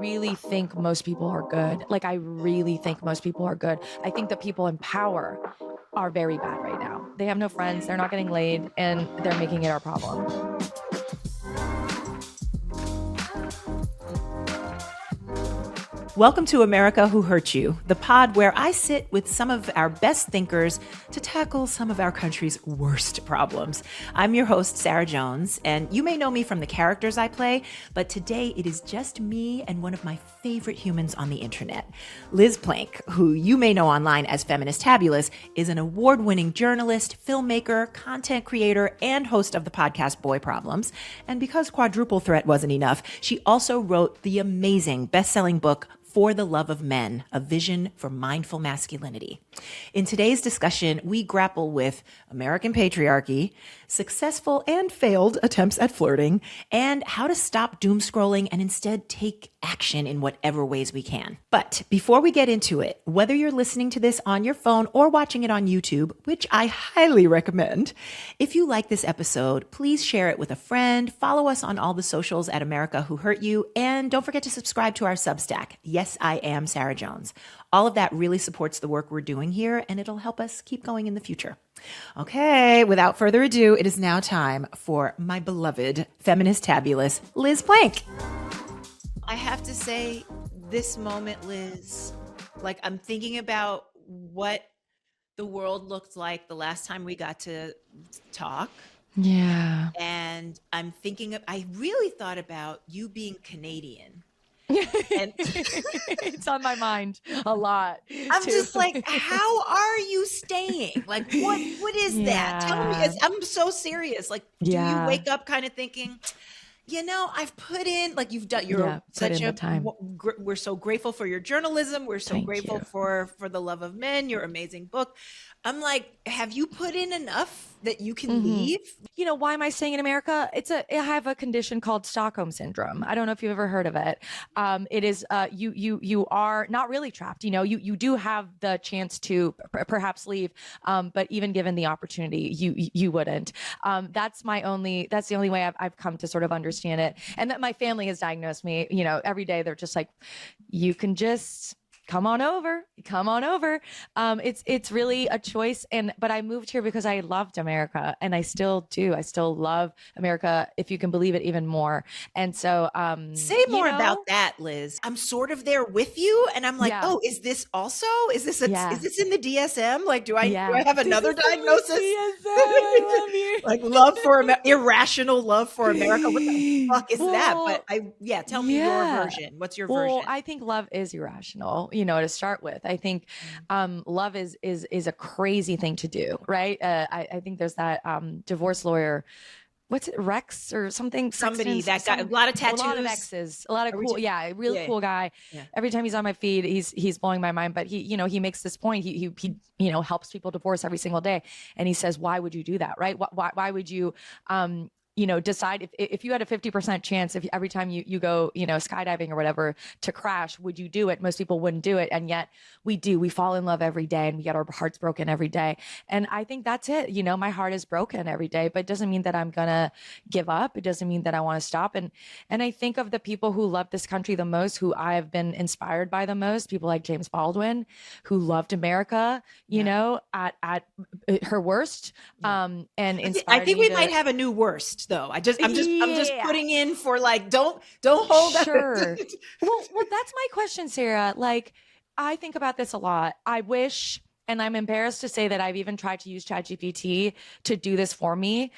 really think most people are good. Like, I really think most people are good. I think the people in power are very bad right now. They have no friends, they're not getting laid, and they're making it our problem. Welcome to America Who Hurt You, the pod where I sit with some of our best thinkers to tackle some of our country's worst problems. I'm your host, Sarah Jones, and you may know me from the characters I play, but today it is just me and one of my favorite humans on the internet. Liz Plank, who you may know online as Feminist Tabulous, is an award-winning journalist, filmmaker, content creator, and host of the podcast Boy Problems. And because Quadruple Threat wasn't enough, she also wrote the amazing best-selling book For the Love of Men, A Vision for Mindful Masculinity. In today's discussion, we grapple with American patriarchy, successful and failed attempts at flirting, and how to stop doom scrolling and instead take action in whatever ways we can. But before we get into it, whether you're listening to this on your phone or watching it on YouTube, which I highly recommend, if you like this episode, please share it with a friend, follow us on all the socials at America Who Hurt You, and don't forget to subscribe to our Substack. Yes, I am Sarah Jones. All of that really supports the work we're doing here, and it'll help us keep going in the future. Okay, without further ado, it is now time for my beloved feminist tabulous, Liz Plank. I have to say, this moment, Liz, like I'm thinking about what the world looked like the last time we got to talk. Yeah. And I really thought about you being Canadian. And it's on my mind a lot. I'm too. just like, how are you staying? Like, what is that? Tell me. I'm so serious. Like, do you wake up kind of thinking, I've put in, like you've done, you're such a time. We're so grateful for your journalism. We're so grateful for The Love of Men, your amazing book. I'm like, have you put in enough that you can leave? Why am I staying in America? I have a condition called Stockholm syndrome. I don't know if you've ever heard of it. It is, you are not really trapped. You do have the chance to perhaps leave. But even given the opportunity, you wouldn't. That's the only way I've come to sort of understand it. And that my family has diagnosed me, every day they're just like, you can just come on over. It's really a choice. But I moved here because I loved America, and I still do. I still love America, if you can believe it, even more. And so, say more about that, Liz. I'm sort of there with you, and I'm like, oh, is this also? Is this in the DSM? Like, do I have another diagnosis? I love you. Like irrational love for America. What the fuck is that? But tell me your version. What's your version? I think love is irrational. To start with, I think love is a crazy thing to do, right? I think there's that divorce lawyer, what's it, Rex or something? Somebody that got a lot of tattoos, a lot of exes, a lot of cool, really cool guy. Yeah. Every time he's on my feed, he's blowing my mind. But he makes this point. He helps people divorce every single day, and he says, why would you do that, right? Why would you decide if you had a 50% chance if every time you go, skydiving or whatever to crash, would you do it? Most people wouldn't do it. And yet we do. We fall in love every day, and we get our hearts broken every day. And I think that's it. My heart is broken every day, but it doesn't mean that I'm going to give up. It doesn't mean that I want to stop. And I think of the people who love this country the most, who I've been inspired by the most, people like James Baldwin, who loved America, at her worst, and inspired. I think we might have a new worst, though. I'm just putting in for like, don't hold up. Sure. well, that's my question, Sarah. Like, I think about this a lot. I wish, and I'm embarrassed to say that I've even tried to use ChatGPT to do this for me.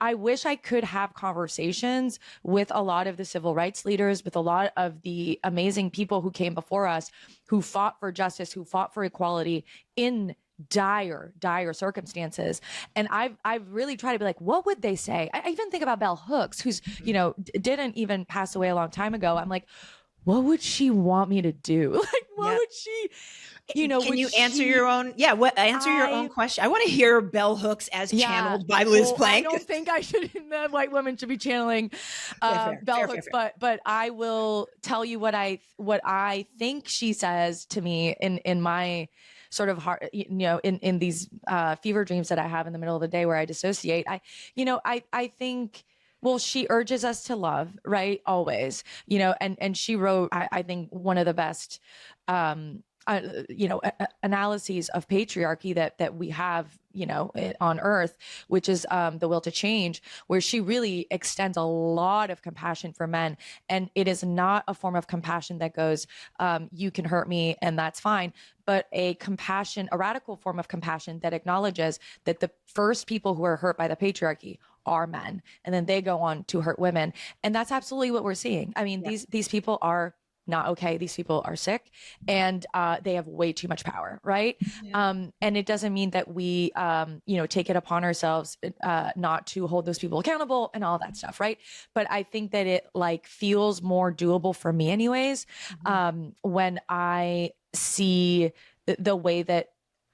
I wish I could have conversations with a lot of the civil rights leaders, with a lot of the amazing people who came before us, who fought for justice, who fought for equality in dire circumstances. And I've really tried to be like, what would they say? I even think about Bell Hooks, who's, didn't even pass away a long time ago. I'm like, what would she want me to do? Like, what would she, can you answer your own? Yeah. Answer your own question. I want to hear Bell Hooks as channeled by Liz Plank. I don't think the white women should be channeling Bell Hooks, but I will tell you what I think she says to me in my sort of heart, in these fever dreams that I have in the middle of the day where I dissociate. I think Well, she urges us to love, right? Always, and she wrote, I think, one of the best, analyses of patriarchy that we have, on earth, which is The Will to Change, where she really extends a lot of compassion for men. And it is not a form of compassion that goes, you can hurt me and that's fine, but a radical form of compassion that acknowledges that the first people who are hurt by the patriarchy are men, and then they go on to hurt women. And that's absolutely what we're seeing. I mean, these people are not okay. These people are sick, and they have way too much power, right? And it doesn't mean that we, take it upon ourselves not to hold those people accountable and all that stuff, right? But I think that it feels more doable for me, anyways, when I see the way that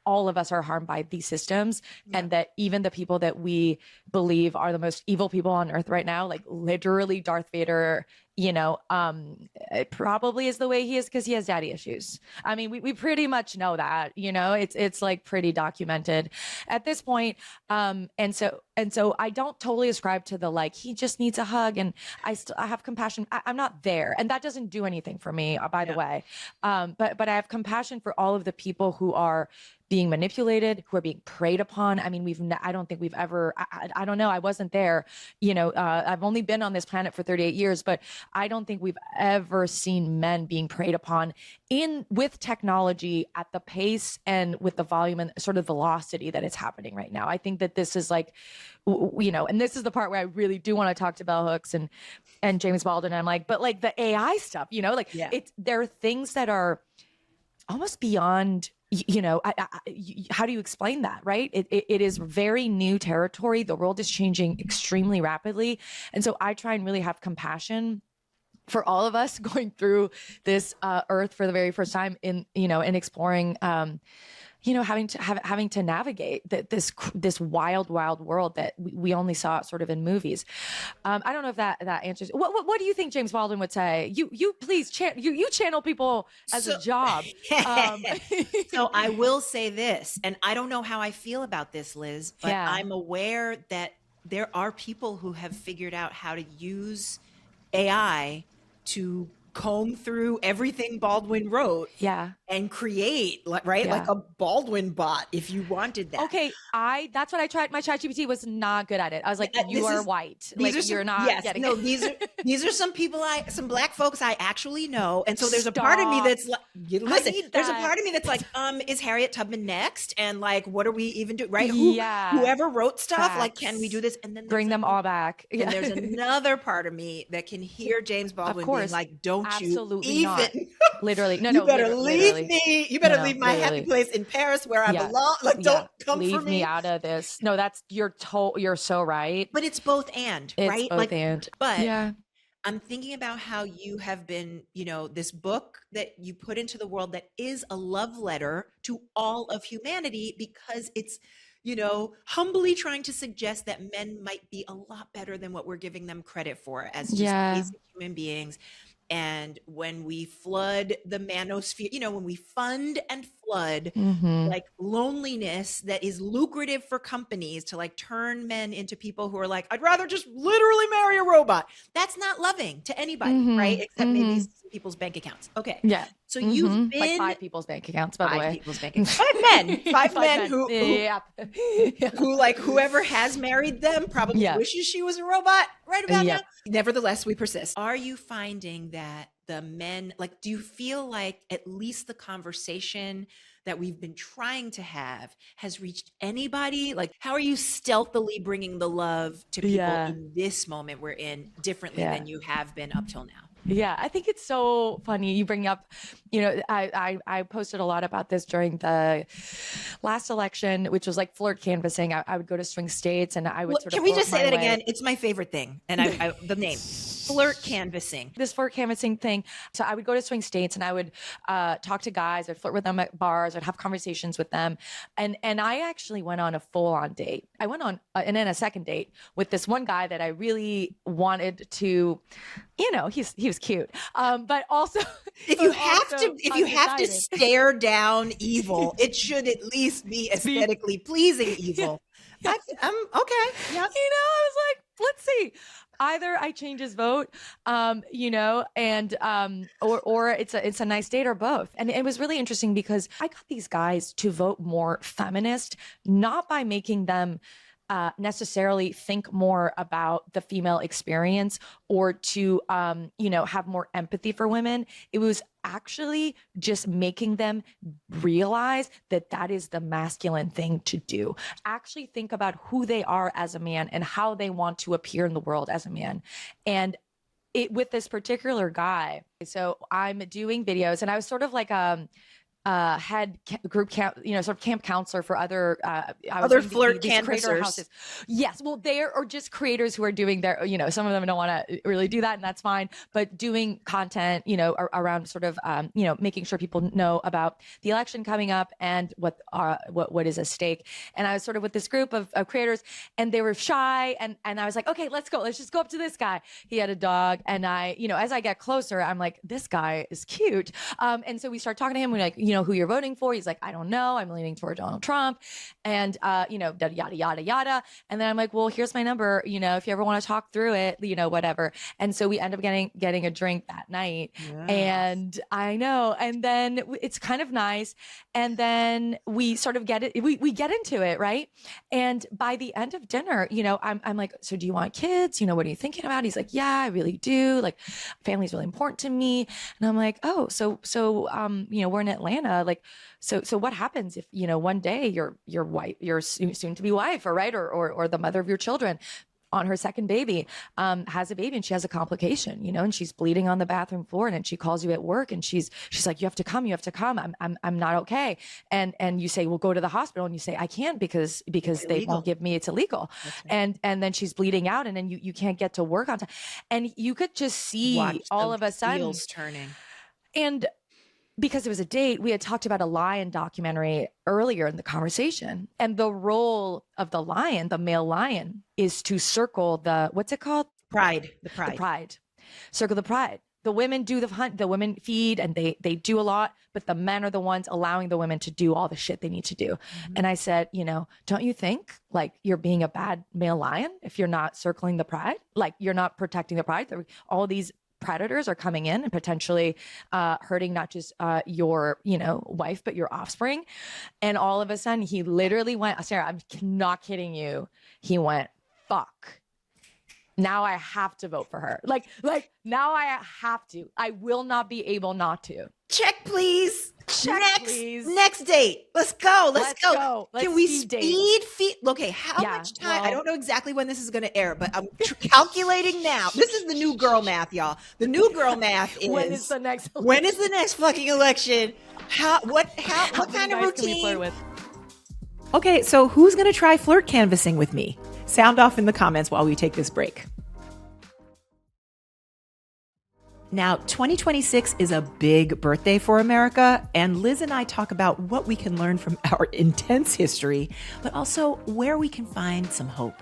all of us are harmed by these systems, and that even the people that we believe are the most evil people on earth right now, literally Darth Vader, it probably is the way he is because he has daddy issues. I mean, we pretty much know that, it's pretty documented at this point. And so I don't totally ascribe to the, he just needs a hug and I have compassion. I'm not there. And that doesn't do anything for me, by the way. But I have compassion for all of the people who are being manipulated, who are being preyed upon. I mean, I don't think we've ever, I don't know. I wasn't there, I've only been on this planet for 38 years, but I don't think we've ever seen men being preyed upon with technology at the pace and with the volume and sort of velocity that it's happening right now. I think that this is and this is the part where I really do want to talk to bell hooks and James Baldwin. And I'm but the AI stuff, there are things that are almost beyond, how do you explain that, right? It is very new territory. The world is changing extremely rapidly. And so I try and really have compassion for all of us going through this earth for the very first time in exploring, having to navigate this wild world that we only saw sort of in movies. I don't know if that answers. What do you think James Baldwin would say? You please you channel people as a job. So I will say this, and I don't know how I feel about this, Liz, but I'm aware that there are people who have figured out how to use AI to comb through everything Baldwin wrote and create, right? Like a Baldwin bot, if you wanted that. Okay. That's what I tried. My ChatGPT was not good at it. I was like, you are white. You're not getting it. These are some people some black folks I actually know. And so there's a part of me that's there's a part of me that's is Harriet Tubman next? And what are we even doing? Right? Whoever wrote stuff, can we do this? And then bring them all back. And there's another part of me that can hear James Baldwin being don't absolutely you not. even literally. No, you better leave me. You better leave my happy place in Paris where I belong. Don't come leave for me out of this. No, you're so right. But it's both and, right? It's both and. But I'm thinking about how you have been, this book that you put into the world that is a love letter to all of humanity, because it's, humbly trying to suggest that men might be a lot better than what we're giving them credit for as just basic human beings. And when we flood the manosphere, when we fund and flood loneliness that is lucrative for companies to turn men into people who are I'd rather just literally marry a robot. That's not loving to anybody, right? Except maybe some people's bank accounts. Okay. Yeah. So you've been 5 people's bank accounts, by the way. 5 people's bank accounts. 5 men who whoever has married them probably wishes she was a robot right about now. Nevertheless, we persist. Are you finding that the men, do you feel at least the conversation that we've been trying to have has reached anybody? How are you stealthily bringing the love to people in this moment we're in differently than you have been up till now? Yeah, I think it's so funny you bring up, I posted a lot about this during the last election, which was flirt canvassing. I would go to swing states and I would Can we just say that again? It's my favorite thing. And the name, flirt canvassing. This flirt canvassing thing. So I would go to swing states and I would talk to guys. I'd flirt with them at bars. I'd have conversations with them. And I actually went on a full-on date. I went on and then a second date with this one guy that I really wanted to, he was cute. But also if you have to stare down evil, it should at least be aesthetically pleasing evil. I'm okay. Yeah. I was let's see. either I change his vote, you know, and or it's a nice date, or both. And it was really interesting because I got these guys to vote more feminist, not by making them necessarily think more about the female experience or to, you know, have more empathy for women. It was actually just making them realize that that is the masculine thing to do. Actually think about who they are as a man and how they want to appear in the world as a man. And with this particular guy, so I'm doing videos, and I was sort of like head group camp, you know, sort of camp counselor for other flirt canvassers. Yes, well, or just creators who are doing their, you know, some of them don't want to really do that, and that's fine. But doing content, you know, around sort of, you know, making sure people know about the election coming up and what is at stake. And I was sort of with this group of creators, and they were shy, and I was like, okay, let's go. Let's just go up to this guy. He had a dog, and I, you know, as I get closer, I'm like, this guy is cute. And so we start talking to him. We're like, you know, who you're voting for? He's like, I don't know. I'm leaning toward Donald Trump, and you know, yada yada yada. And then I'm like, well, here's my number. You know, if you ever want to talk through it, you know, whatever. And so we end up getting a drink that night. Yes. And I know. And then it's kind of nice. And then we sort of get it. We get into it, right? And by the end of dinner, you know, I'm like, so do you want kids? You know, what are you thinking about? He's like, yeah, I really do. Like, family's really important to me. And I'm like, oh, so you know, we're in Atlanta. Like, so what happens if, you know, one day your wife, your soon to be wife, or the mother of your children on her second baby, has a baby, and she has a complication, you know, and she's bleeding on the bathroom floor, and she calls you at work, and she's like, you have to come. I'm not okay. And you say, well, go to the hospital. And you say, I can't because they won't give me, it's illegal. Right. And then she's bleeding out, and then you can't get to work on time. And you could just see all of a sudden wheels turning. And because it was a date, we had talked about a lion documentary earlier in the conversation. And the role of the lion, the male lion, is to circle the, what's it called? Pride. The pride. Circle the pride. The women do the hunt, the women feed, and they do a lot, but the men are the ones allowing the women to do all the shit they need to do. Mm-hmm. And I said, you know, don't you think like you're being a bad male lion if you're not circling the pride? Like, you're not protecting the pride. All these predators are coming in and potentially hurting not just your, you know, wife, but your offspring. And all of a sudden he literally went, Sarah, I'm not kidding you. He went, fuck. Now I have to vote for her. Like now I have to. I will not be able not to. Check, please. Please. Next date. Let's go. Let's go. Can we speed feed? Okay, how much time? I don't know exactly when this is going to air, but I'm calculating now. This is the new girl math, y'all. The new girl math is when is the next election? When is the next fucking election? What kind of routine can we flirt with? Okay, so who's going to try flirt canvassing with me? Sound off in the comments while we take this break. Now, 2026 is a big birthday for America, and Liz and I talk about what we can learn from our intense history, but also where we can find some hope.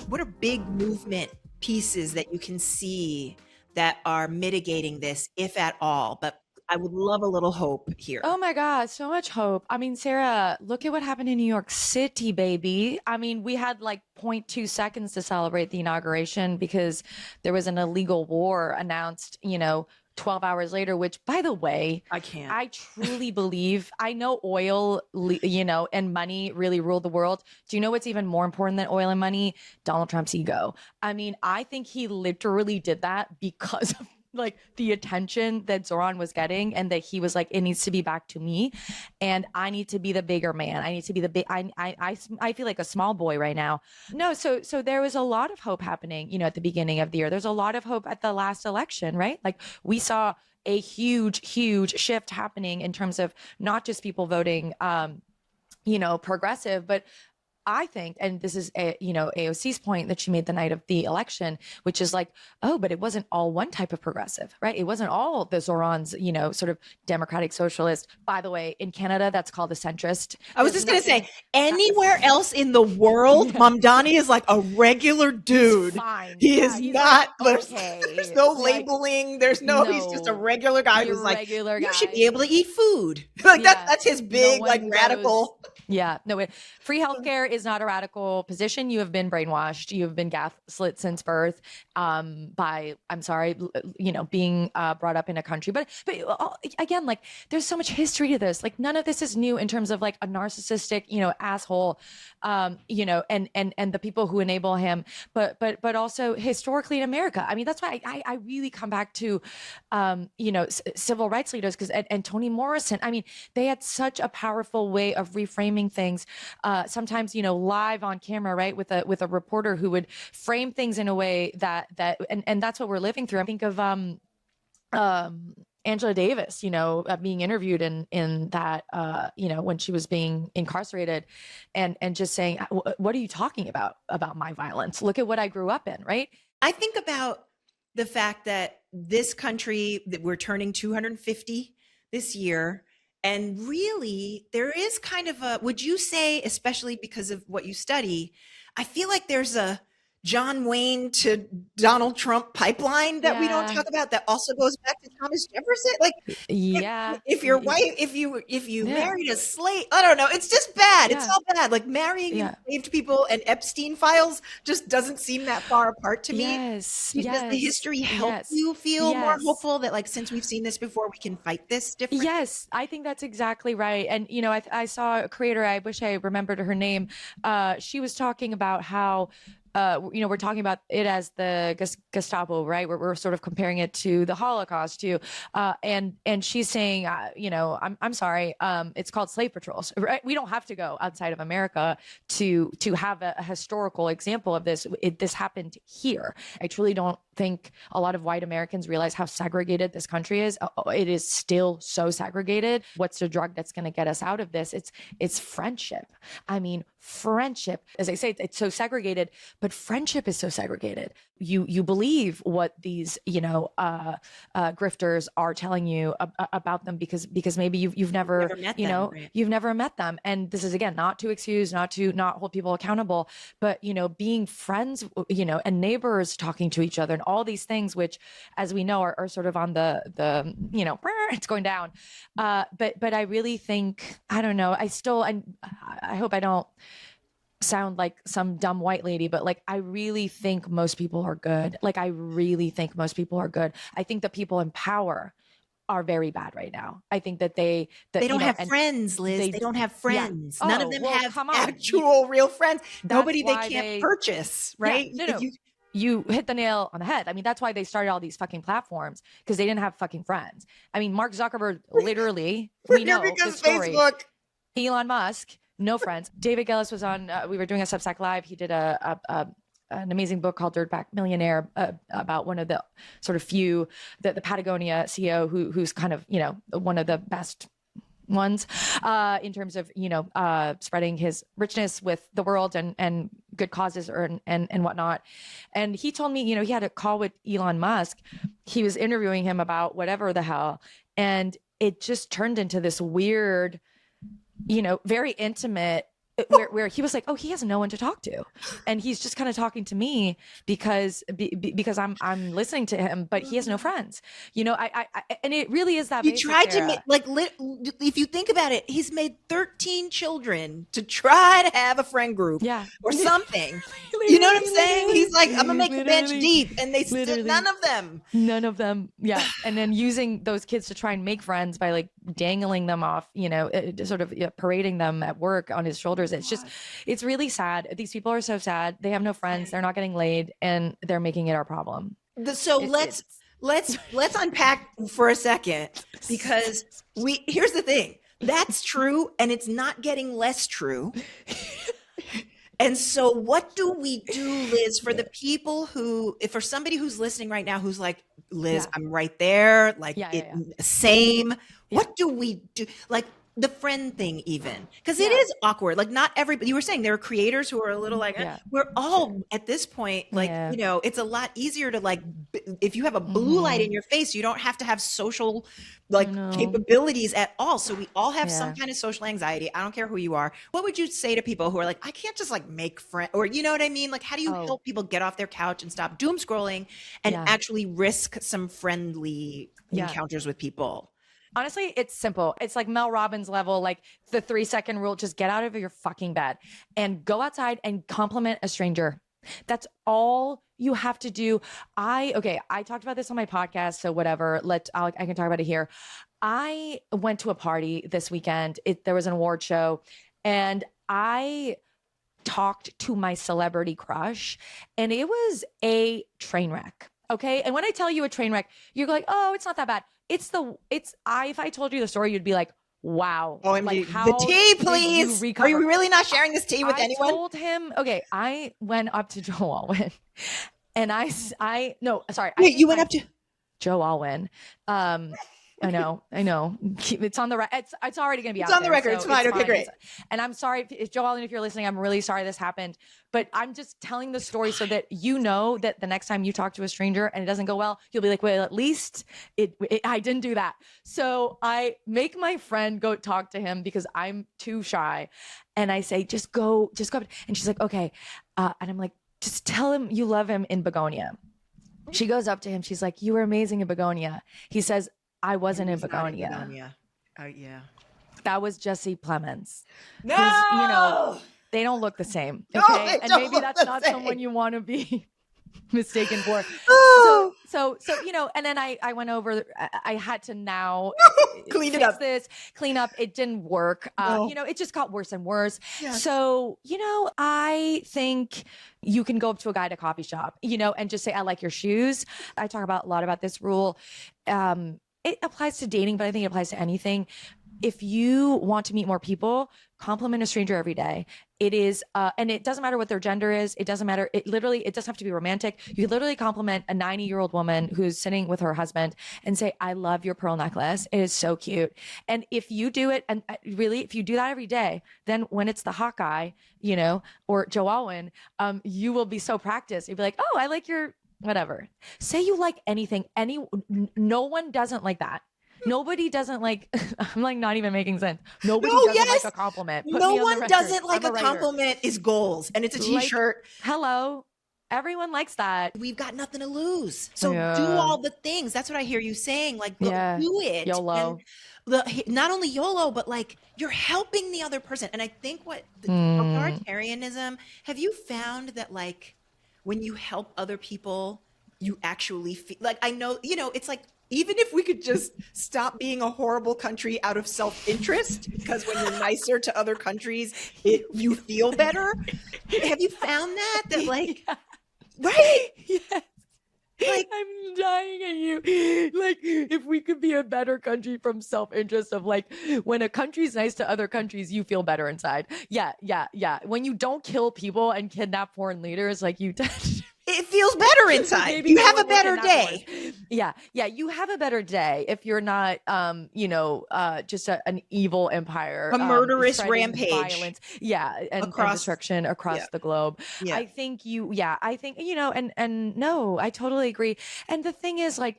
What are big movement pieces that you can see that are mitigating this, if at all? But I would love a little hope here. Oh my God, so much hope. I mean, Sarah, look at what happened in New York City, baby. I mean, we had like 0.2 seconds to celebrate the inauguration because there was an illegal war announced, you know, 12 hours later, which, by the way, I truly believe, I know oil, you know, and money really rule the world. Do you know what's even more important than oil and money? Donald Trump's ego. I mean, I think he literally did that because of like the attention that Zohran was getting, and that he was like, it needs to be back to me, and I need to be the bigger man. I need to be the big. I feel like a small boy right now. No, so there was a lot of hope happening, you know, at the beginning of the year. There's a lot of hope at the last election, right? Like we saw a huge shift happening in terms of not just people voting, you know, progressive, but I think, and this is AOC's point that she made the night of the election, which is like, oh, but it wasn't all one type of progressive, right? It wasn't all the Zohran's, you know, sort of democratic socialist. By the way, in Canada, that's called a centrist. I was just going to say, anywhere else in the world, Mamdani is like a regular dude. He's fine. He is not. Like, okay. There's no labeling. There's no. He's just a regular guy who's like, you should be able to eat food. Like that's his big radical. Yeah, no, free healthcare is not a radical position. You have been brainwashed. You have been gaslit since birth, by, I'm sorry, being brought up in a country. But again, like, there's so much history to this. Like, none of this is new in terms of like a narcissistic, asshole, and the people who enable him. But also historically in America. I mean, that's why I really come back to, civil rights leaders, because and Toni Morrison. I mean, they had such a powerful way of reframing things, sometimes, live on camera, right? With a reporter who would frame things in a way that and that's what we're living through. I think of Angela Davis, being interviewed in that, when she was being incarcerated, and just saying, what are you talking about my violence? Look at what I grew up in, right? I think about the fact that this country, that we're turning 250 this year. And really, there is kind of a, would you say, especially because of what you study, I feel like there's a John Wayne to Donald Trump pipeline that we don't talk about, that also goes back to Thomas Jefferson. Like, if your wife, if you married a slave, I don't know, it's just bad. It's all bad. Like, marrying enslaved people and Epstein files just doesn't seem that far apart to me. Does the history help you feel more hopeful that, like, since we've seen this before, we can fight this differently? Yes, I think that's exactly right. And, I saw a creator, I wish I remembered her name. She was talking about how, we're talking about it as the Gestapo, right? We're sort of comparing it to the Holocaust too. And she's saying, I'm sorry, it's called slave patrols, right? We don't have to go outside of America to have a historical example of this. This happened here. I truly don't think a lot of white Americans realize how segregated this country is. It is still so segregated. What's the drug that's going to get us out of this? It's friendship. I mean, friendship, as I say, it's so segregated, but friendship is so segregated. You believe what these, grifters are telling you about them because maybe you've never met them, right? You've never met them. And this is, again, not to excuse, not hold people accountable, but, being friends, and neighbors talking to each other and all these things, which, as we know, are sort of on the it's going down. But I really think, I don't know, I hope I don't sound like some dumb white lady, but like, I really think most people are good. Like, I really think most people are good. I think the people in power are very bad right now. I think that they don't have friends, Liz. They don't have friends. None of them have actual real friends. Nobody they can't purchase, right? No. You hit the nail on the head. I mean, that's why they started all these fucking platforms, because they didn't have fucking friends. I mean, Mark Zuckerberg, literally, we know the story. Facebook. Elon Musk, no friends. David Gillis was on, we were doing a Substack Live. He did an amazing book called Dirtbag Millionaire, about one of the sort of few, the Patagonia CEO who's kind of, one of the best ones, in terms of, spreading his richness with the world and good causes and whatnot. And he told me, he had a call with Elon Musk. He was interviewing him about whatever the hell. And it just turned into this weird, very intimate, where he was like, oh, he has no one to talk to, and he's just kind of talking to me because I'm listening to him, but he has no friends. I and it really is that. He tried to make, like, if you think about it, he's made 13 children to try to have a friend group, or something. You know what I'm saying? He's like, I'm gonna make the bench deep, and they still none of them. Yeah, and then using those kids to try and make friends by like dangling them off, sort of parading them at work on his shoulders. It's really sad. These people are so sad. They have no friends. They're not getting laid, and they're making it our problem. So let's unpack for a second, because here's the thing. That's true, and it's not getting less true. And so what do we do, Liz, for the people for somebody who's listening right now, who's like, Liz, I'm right there, like, same. What do we do? Like, the friend thing, even, because it is awkward. Like, not everybody, you were saying there are creators who are a little like, we're all at this point, like, it's a lot easier to, like, if you have a blue light in your face, you don't have to have social, like, capabilities at all. So we all have some kind of social anxiety. I don't care who you are. What would you say to people who are like, I can't just like make friends, or, you know what I mean? Like, how do you help people get off their couch and stop doom scrolling and actually risk some friendly encounters with people? Honestly, it's simple. It's like Mel Robbins level, like the 3-second rule. Just get out of your fucking bed and go outside and compliment a stranger. That's all you have to do. I talked about this on my podcast, so whatever. I can talk about it here. I went to a party this weekend. There was an award show, and I talked to my celebrity crush, and it was a train wreck. Okay. And when I tell you a train wreck, you're like, oh, it's not that bad. If I told you the story, you'd be like, wow. OMG. Like, how the tea, please. Are you really not sharing this tea with anyone? I told him, okay, I went up to Joe Alwyn and you went up to Joe Alwyn. I know. It's on the record. It's already going to be out there. It's on the record. So it's fine. Okay, great. And I'm sorry if Joe Alwyn, if you're listening, I'm really sorry this happened, but I'm just telling the story so that you know that the next time you talk to a stranger and it doesn't go well, you'll be like, well, at least I didn't do that. So I make my friend go talk to him because I'm too shy. And I say, just go. And she's like, okay. And I'm like, just tell him you love him in Begonia. She goes up to him. She's like, you were amazing in Begonia. He says, I wasn't in Begonia. Yeah. That was Jesse Plemons. No, they don't look the same. Okay. No, and maybe that's not someone you want to be mistaken for. Oh. So, and then I went over, I had to now clean up. It didn't work. No. It just got worse and worse. Yeah. So, I think you can go up to a guy at a coffee shop, and just say, I like your shoes. I talk a lot about this rule. It applies to dating, but I think it applies to anything. If you want to meet more people, compliment a stranger every day. It is, and it doesn't matter what their gender is. It doesn't matter. It doesn't have to be romantic. You literally compliment a 90-year-old woman who's sitting with her husband and say, I love your pearl necklace. It is so cute. And if you do it, and really, if you do that every day, then when it's the hot guy, or Joe Alwyn, you will be so practiced. You'll be like, oh, I like your whatever. Say you like anything. No one doesn't like that. Nobody doesn't like, I'm like not even making sense. Nobody doesn't like a compliment. No one doesn't like a compliment is goals. And it's a t-shirt. Hello. Everyone likes that. We've got nothing to lose. So do all the things. That's what I hear you saying. Like, do it. YOLO. And not only YOLO, but like you're helping the other person. And I think the authoritarianism, have you found that like when you help other people, you actually feel like, I know, it's like, even if we could just stop being a horrible country out of self-interest, because when you're nicer to other countries, you feel better. Have you found that like, right? Yes. Like, I'm dying at you. Like, if we could be a better country from self-interest of like, when a country's nice to other countries, you feel better inside. Yeah. When you don't kill people and kidnap foreign leaders, like you it feels better inside. You have a better day. Yeah. You have a better day if you're not, just an evil empire, a murderous rampage, violence, and destruction across the globe. Yeah. I think and no, I totally agree. And the thing is, like,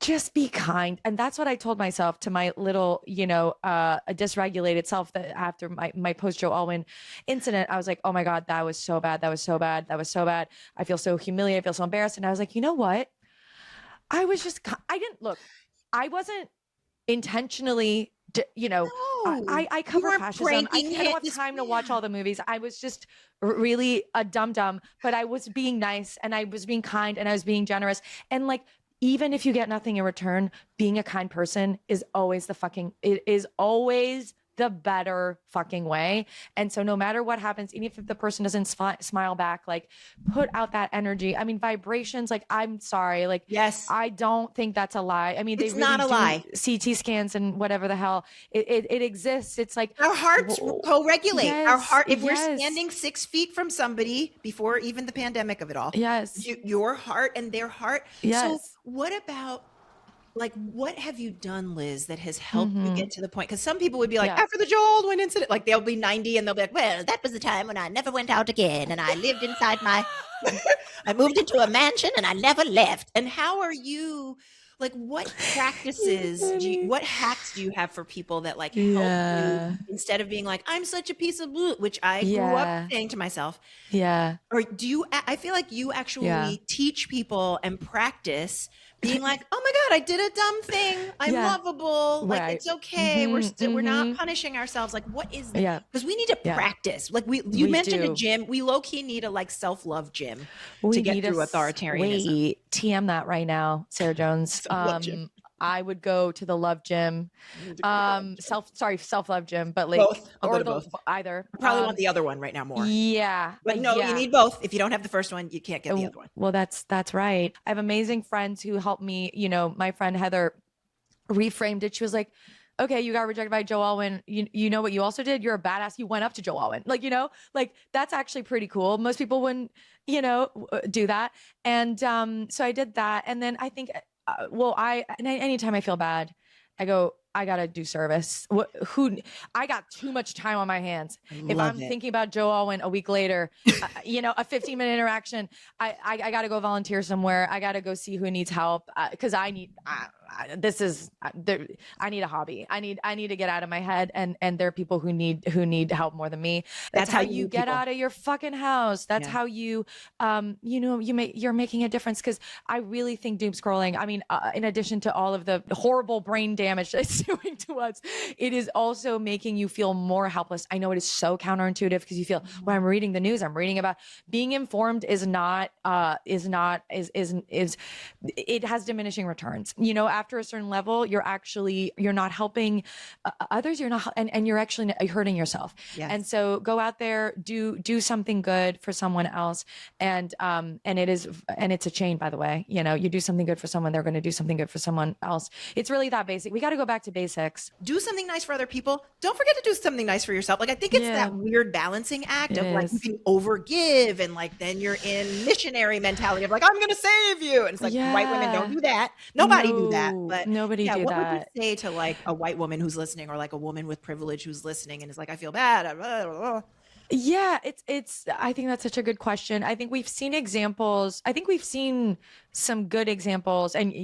just be kind. And that's what I told myself to my little, a dysregulated self that after my post Joe Alwyn incident, I was like, oh my God, that was so bad. That was so bad. That was so bad. I feel so humiliated. I feel so embarrassed. And I was like, you know what? I wasn't intentionally, I cover fascism. I don't have time to watch all the movies. I was just really a dum-dum, but I was being nice and I was being kind and I was being generous. And like, even if you get nothing in return, being a kind person is always the better fucking way. And so no matter what happens, even if the person doesn't smile back, like put out that energy. I mean, vibrations, like, I'm sorry. Like, yes, I don't think that's a lie. I mean, it's really not a lie. CT scans and whatever the hell it exists. It's like our hearts co-regulate. Yes, our heart, if we're standing 6 feet from somebody before even the pandemic of it all, your heart and their heart. Yes. So what about, like, what have you done, Liz, that has helped you get to the point? Because some people would be like, after the Joe Alwyn incident, like they'll be 90 and they'll be like, well, that was the time when I never went out again. And I lived inside I moved into a mansion and I never left. And how are you, like, what practices, what hacks do you have for people that like help you instead of being like, I'm such a piece of blue, which I grew up saying to myself. Yeah. Or I feel like you actually teach people and practice being like, oh my God, I did a dumb thing. I'm lovable. Like, it's okay. We're not punishing ourselves. Like, what is that? Yeah. Because we need to practice. Like you mentioned a gym. We low key need a like self-love gym to get through authoritarianism. Wait, TM that right now, Sarah Jones. I would go to the love gym, self-love gym, but like both. both. Either. I probably want the other one right now more. Yeah, but no, you need both. If you don't have the first one, you can't get the other one. Well, that's right. I have amazing friends who help me. You know, my friend Heather reframed it. She was like, okay, you got rejected by Joe Alwyn. You know what you also did? You're a badass. You went up to Joe Alwyn. Like, you know, like that's actually pretty cool. Most people wouldn't, you know, do that. And so I did that. And then I think, anytime I feel bad, I go, I got to do service. I got too much time on my hands. If I'm thinking about Joe Alwyn a week later, you know, a 15-minute interaction, I got to go volunteer somewhere. I got to go see who needs help. Cause I need a hobby. I need to get out of my head. And there are people who need help more than me. That's how you get out of your fucking house. That's how you, you're making a difference. Cause I really think doom scrolling, I mean, in addition to all of the horrible brain damage that it's doing to us, it is also making you feel more helpless. I know it is so counterintuitive because you feel when I'm reading the news, I'm reading about being informed it has diminishing returns. You know, after a certain level, you're not helping others. You're not, and you're actually hurting yourself. Yes. And so go out there, do something good for someone else. And it's a chain, by the way. You know, you do something good for someone, they're going to do something good for someone else. It's really that basic. We got to go back to basics. Do something nice for other people. Don't forget to do something nice for yourself. Like, I think it's that weird balancing act of like you can overgive and like then you're in missionary mentality of like, I'm going to save you. And it's like white women don't do that. Nobody do that. But nobody do what that. Would you say to like a white woman who's listening or like a woman with privilege who's listening and is like, I feel bad. Yeah, I think that's such a good question. I think we've seen examples. I think we've seen some good examples, and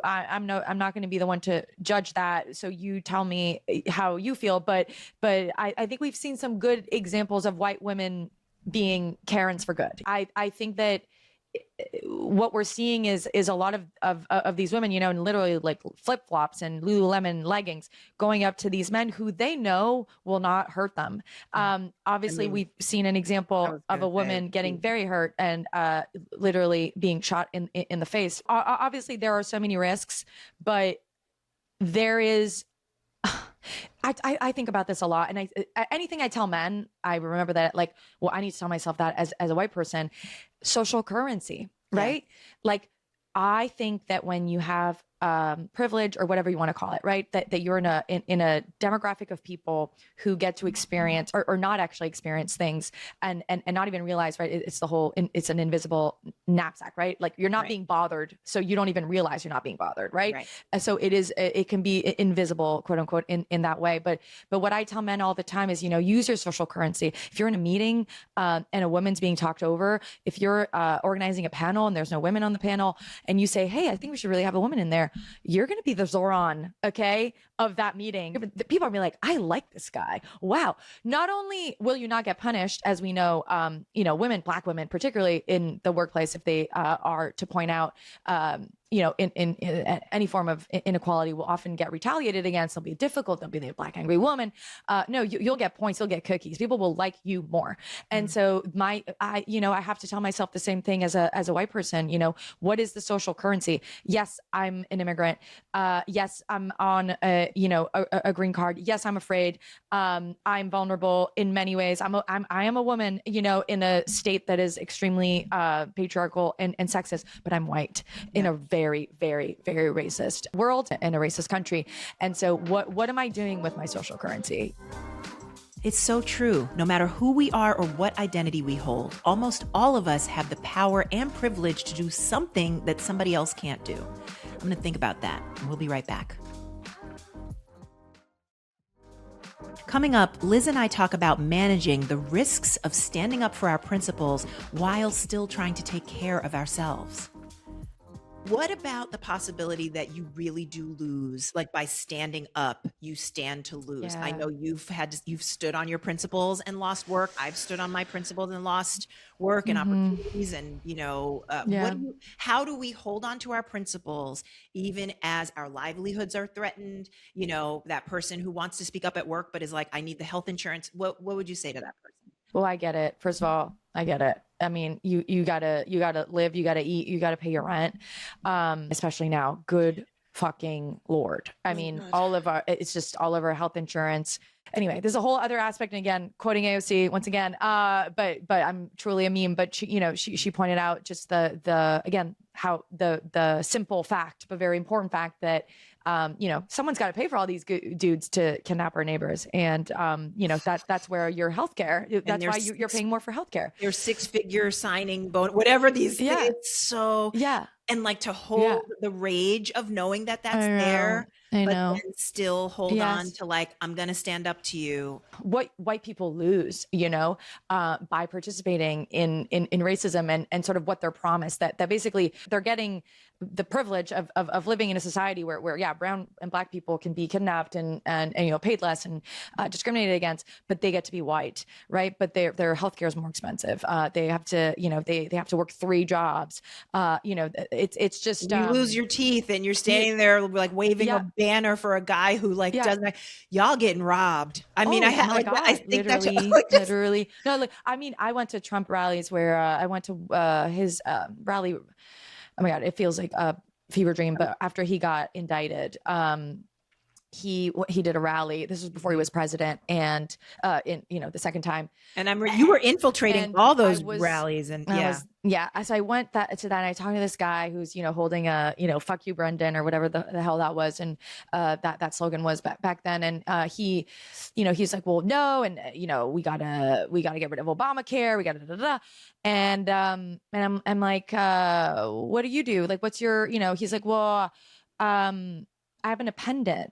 I'm not going to be the one to judge that. So you tell me how you feel, but I think we've seen some good examples of white women being Karens for good. I think that what we're seeing is a lot of these women, you know, and literally like flip flops and Lululemon leggings going up to these men who they know will not hurt them. Obviously, we've seen an example of a woman getting very hurt and literally being shot in the face. Obviously, there are so many risks, but there is. I think about this a lot, and anything I tell men, I remember that like, well, I need to tell myself that as a white person, social currency, right? Like, I think that when you have privilege or whatever you want to call it, right? That you're in a demographic of people who get to experience or not actually experience things and not even realize, right? It's an invisible knapsack, right? Like you're not being bothered. So you don't even realize you're not being bothered, right? And so it can be invisible, quote unquote, in that way. But what I tell men all the time is, you know, use your social currency. If you're in a meeting and a woman's being talked over, if you're organizing a panel and there's no women on the panel and you say, hey, I think we should really have a woman in there, you're going to be the Zohran, okay, of that meeting. People are going to be like, I like this guy. Wow. Not only will you not get punished, as we know, women, Black women, particularly in the workplace, if they are to point out, in any form of inequality will often get retaliated against. They'll be difficult. They'll be the Black angry woman. No, you'll get points. You'll get cookies. People will like you more. And so I have to tell myself the same thing as a white person. You know, what is the social currency? Yes, I'm an immigrant. Yes, I'm on a green card. Yes, I'm afraid. I'm vulnerable in many ways. I am a woman, you know, in a state that is extremely patriarchal and sexist, but I'm white in a very, very, very racist world and a racist country. And so what am I doing with my social currency? It's so true. No matter who we are or what identity we hold, almost all of us have the power and privilege to do something that somebody else can't do. I'm going to think about that, and we'll be right back. Coming up, Liz and I talk about managing the risks of standing up for our principles while still trying to take care of ourselves. What about the possibility that you really do lose? Like by standing up, you stand to lose. I know you've stood on your principles and lost work. I've stood on my principles and lost work and opportunities. And, how do we hold on to our principles even as our livelihoods are threatened? That person who wants to speak up at work, but is like, I need the health insurance. What would you say to that person? Well, I get it. First of all, I get it. I mean, you gotta live, you gotta eat, you gotta pay your rent. Especially now, good fucking Lord. I mean, it's just all of our health insurance. Anyway, there's a whole other aspect. And again, quoting AOC once again, but I'm truly a meme, but she pointed out just again, how the simple fact, but very important fact that, someone's got to pay for all these dudes to kidnap our neighbors. And, that's where your healthcare, that's why you're paying more for healthcare. Your 6-figure signing bonus, whatever these things. So, and like to hold the rage of knowing that that's there, but then still hold on to like, I'm going to stand up to you. What white people lose, by participating in racism and sort of what they're promised, that basically they're getting the privilege of living in a society where brown and black people can be kidnapped and paid less and discriminated against, but they get to be white, right? But their healthcare is more expensive. They have to, they have to work 3 jobs. It's just you lose your teeth and you're standing there like waving a banner for a guy who like doesn't. Y'all getting robbed. I mean, I think literally. No, like I mean, I went to Trump rallies where I went to his rally. Oh my God, it feels like a fever dream. But after he got indicted, he did a rally. This was before he was president, and the second time. And you were infiltrating all those rallies, and As I went to that, and I talked to this guy who's holding a "fuck you, Brendan" or whatever the hell that was, and that slogan was back then. And he's like, well, no, and we gotta get rid of Obamacare. We gotta and I'm like, what do you do? Like, what's your He's like, well, I have an appendix.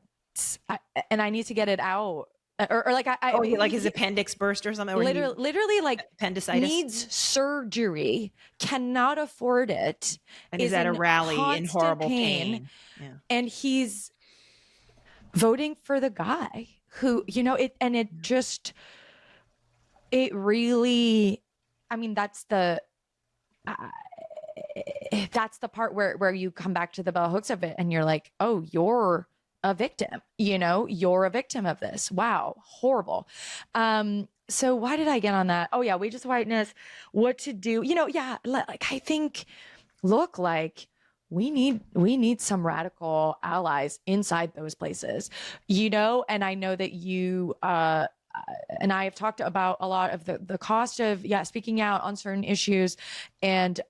And I need to get it out, or like like his appendix burst or something. Literally, like appendicitis, needs surgery, cannot afford it, and is at a rally in horrible pain. Yeah. And he's voting for the guy who it, and it just really, I mean, that's the part where you come back to the bell hooks of it, and you're like, oh, you're a victim, you're a victim of this. Wow. Horrible. So why did I get on that? Oh yeah. Wages of whiteness, what to do, like, I think, look, like we need some radical allies inside those places, and I know that you, and I have talked about a lot of the cost of speaking out on certain issues, and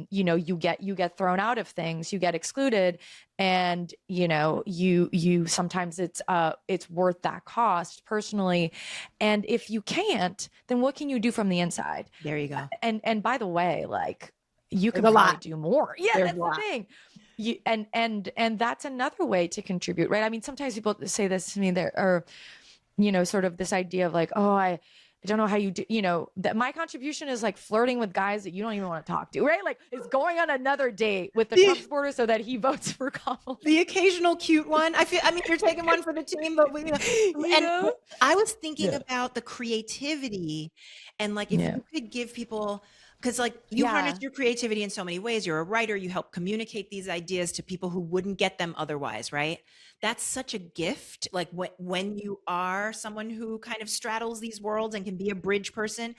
you get thrown out of things, you get excluded, and you sometimes it's worth that cost personally, and if you can't, then what can you do from the inside? There you go. And by the way, like you can probably do more. That's the thing. And that's another way to contribute, right? I mean, sometimes people say this to me, sort of this idea of like, oh, I don't know how you do, that my contribution is like flirting with guys that you don't even want to talk to, right? Like it's going on another date with the Trump supporter so that he votes for Kamala. The occasional cute one. I mean, you're taking one for the team, but I was thinking about the creativity and like, if you could give people, because like you harness your creativity in so many ways. You're a writer, you help communicate these ideas to people who wouldn't get them otherwise, right? That's such a gift. Like when you are someone who kind of straddles these worlds and can be a bridge person,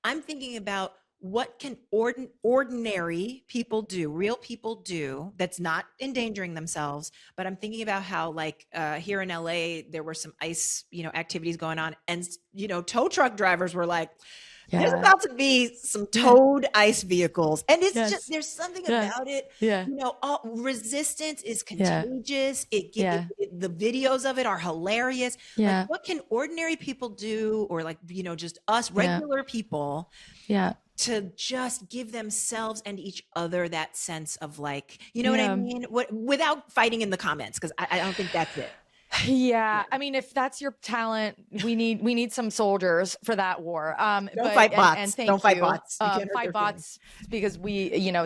I'm thinking about what can ordinary people do, real people do, that's not endangering themselves. But I'm thinking about how like here in LA, there were some ICE, activities going on, and, tow truck drivers were like, there's about to be some towed ICE vehicles. And it's just, there's something about it. Resistance is contagious. The videos of it are hilarious. Like, what can ordinary people do, or like, just us regular people to just give themselves and each other that sense of like, what I mean? Without fighting in the comments, because I don't think that's it. Yeah. I mean, if that's your talent, we need some soldiers for that war. Don't fight bots. And thank Don't fight you. bots. You can't hurt Fight their bots because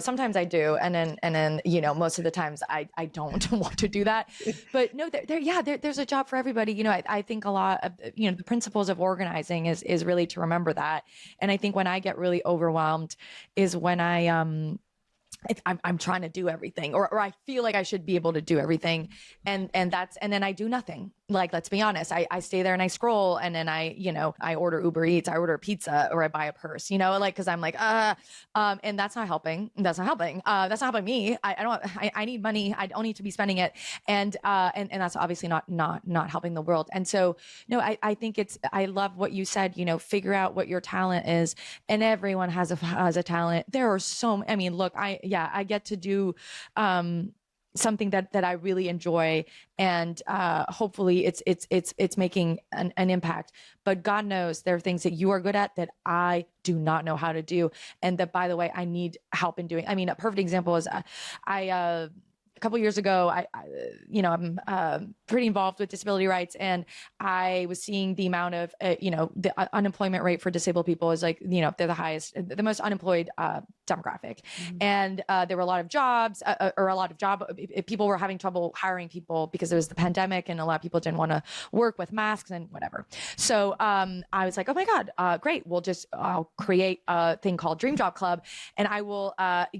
sometimes I do. And then, most of the times I don't want to do that, but no, there's a job for everybody. I think a lot of, the principles of organizing is really to remember that. And I think when I get really overwhelmed is when I'm trying to do everything, or I feel like I should be able to do everything. And then I do nothing. Like, let's be honest, I stay there and I scroll, and then I order Uber Eats, I order a pizza, or I buy a purse, cause I'm like, and that's not helping. That's not helping. That's not helping me. I need money. I don't need to be spending it. And that's obviously not helping the world. And so, no, I think I love what you said, figure out what your talent is, and everyone has a talent. There are look, I get to do, something that I really enjoy, and hopefully it's making an impact. But God knows there are things that you are good at that I do not know how to do, and that, by the way, I need help in doing. I mean, a perfect example is a couple of years ago, I'm pretty involved with disability rights, and I was seeing the amount of, the unemployment rate for disabled people is like, they're the most unemployed demographic. Mm-hmm. And there were a lot of jobs, people were having trouble hiring people because it was the pandemic, and a lot of people didn't want to work with masks and whatever. So I was like, oh my God, great. I'll create a thing called Dream Job Club, and I will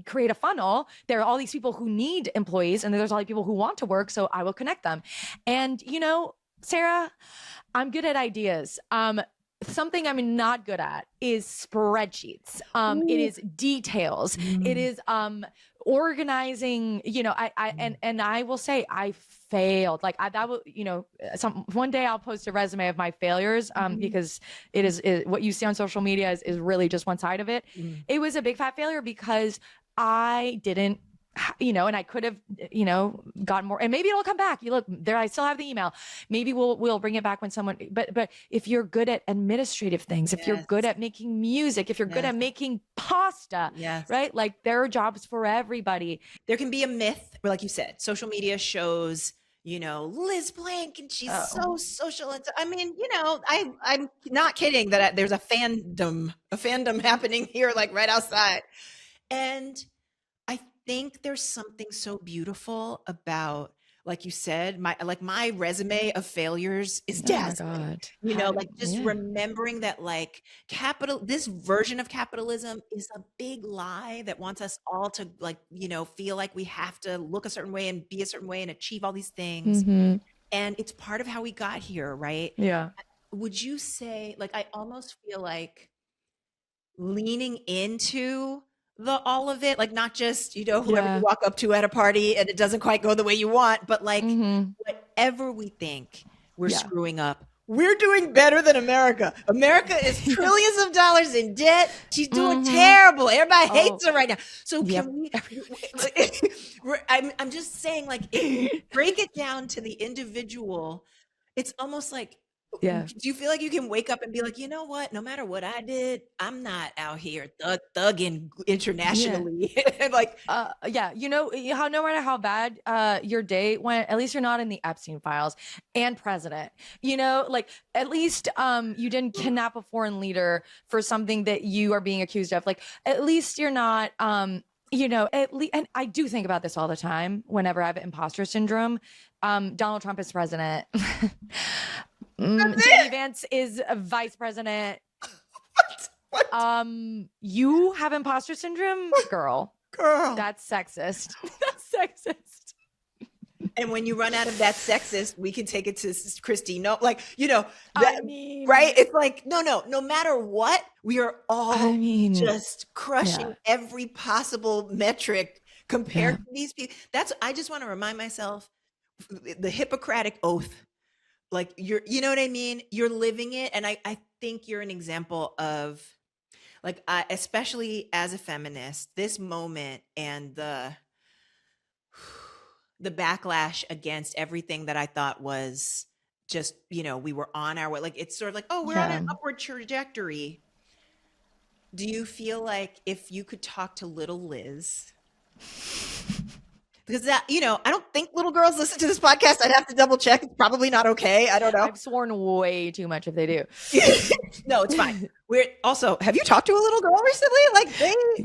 create a funnel. There are all these people who need employees, and there's all these people who want to work, so I will connect them. And Sarah, I'm good at ideas. Something I'm not good at is spreadsheets. It is details. It is organizing. And I will say I failed. Like one day I'll post a resume of my failures because it is what you see on social media is really just one side of it. It was a big fat failure because I didn't. And I could have, gotten more, and maybe it'll come back. You look there, I still have the email. Maybe we'll bring it back when someone, but if you're good at administrative things, if you're good at making music, if you're good at making pasta, right? Like, there are jobs for everybody. There can be a myth where, like you said, social media shows, Liz Blank, and she's so social. And so, I mean, I'm not kidding that there's a fandom happening here, like right outside. And I think there's something so beautiful about, like you said, my resume of failures is dazzling. Oh my God. Remembering that this version of capitalism is a big lie that wants us all to feel like we have to look a certain way and be a certain way and achieve all these things. Mm-hmm. And it's part of how we got here, right? Yeah. Would you say, I almost feel like leaning into all of it, not just, whoever you walk up to at a party and it doesn't quite go the way you want, but whatever we think we're screwing up, we're doing better than America. America is trillions of dollars in debt. She's doing terrible. Everybody hates her right now. So can we, I'm just saying, break it down to the individual. It's almost like, do you feel like you can wake up and be like, you know what? No matter what I did, I'm not out here thugging internationally. No matter how bad your day went, at least you're not in the Epstein files and president. At least you didn't kidnap a foreign leader for something that you are being accused of. At least you're not. At least, and I do think about this all the time whenever I have imposter syndrome. Donald Trump is president. J.D. Vance is a vice president. What? You have imposter syndrome, girl. That's sexist. That's sexist. And when you run out of that sexist, we can take it to Christy. No, right? It's no matter what, we are all just crushing every possible metric compared to these people. I just want to remind myself, the Hippocratic oath. You know what I mean? You're living it. And I think you're an example of especially as a feminist, this moment and the backlash against everything that I thought was just, we were on our way. It's sort of we're on an upward trajectory. Do you feel like if you could talk to little Liz, because that, I don't think little girls listen to this podcast. I'd have to double check. It's probably not okay. I don't know. I've sworn way too much if they do. No, it's fine. Have you talked to a little girl recently? Like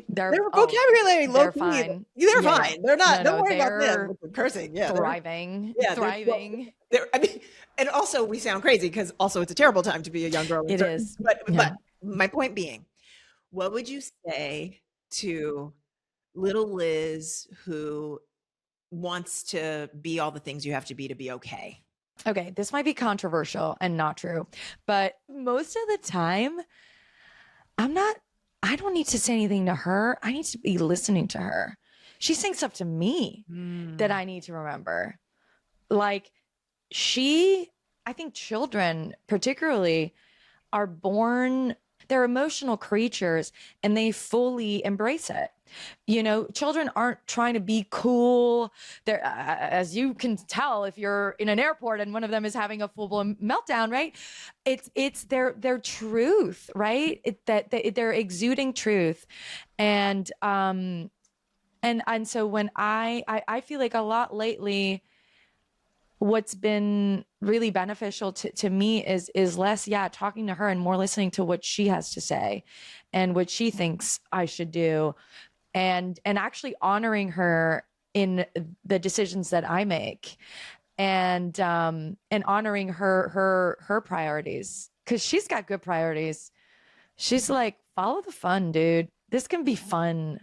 their vocabulary, they're fine. They're fine. They're not. Don't worry about them cursing. Yeah, thriving. Thriving. And also we sound crazy because also it's a terrible time to be a young girl. It is. But my point being, what would you say to little Liz who wants to be all the things you have to be okay? Okay, this might be controversial and not true, but most of the time, I don't need to say anything to her. I need to be listening to her. She's saying stuff to me that I need to remember. Like I think children particularly are born, they're emotional creatures and they fully embrace it. Children aren't trying to be cool. They're, as you can tell, if you're in an airport and one of them is having a full-blown meltdown, right? It's their truth, right? They're exuding truth, and so when I feel like a lot lately, what's been really beneficial to me is less, talking to her and more listening to what she has to say and what she thinks I should do. And actually honoring her in the decisions that I make, and honoring her priorities, because she's got good priorities. She's like, follow the fun, dude. This can be fun.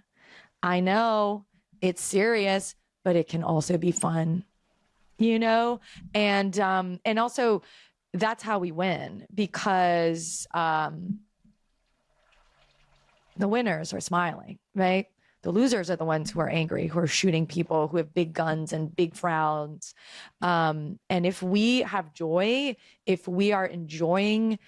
I know it's serious, but it can also be fun, and also that's how we win, because the winners are smiling, right? The losers are the ones who are angry, who are shooting people, who have big guns and big frowns. And if we have joy, if we are enjoying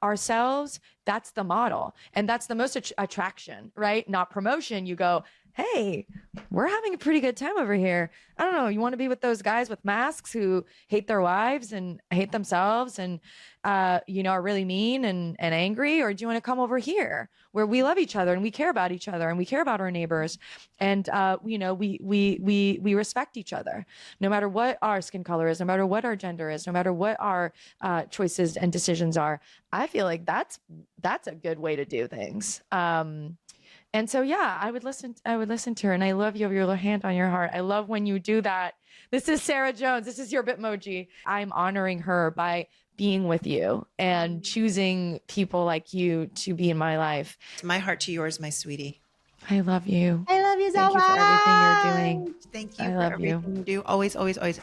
ourselves, that's the model. And that's the most attraction, right? Not promotion. You go, hey, we're having a pretty good time over here. I don't know. You want to be with those guys with masks who hate their wives and hate themselves and, are really mean and angry? Or do you want to come over here where we love each other and we care about each other and we care about our neighbors and, we respect each other, no matter what our skin color is, no matter what our gender is, no matter what our choices and decisions are. I feel like that's a good way to do things. And so, I would listen to her, and I love you have your little hand on your heart. I love when you do that. This is Sarah Jones. This is your Bitmoji. I'm honoring her by being with you and choosing people like you to be in my life. My heart to yours, my sweetie. I love you. I love you so much. Thank you for everything you're doing. Thank you for everything you do. Always, always, always.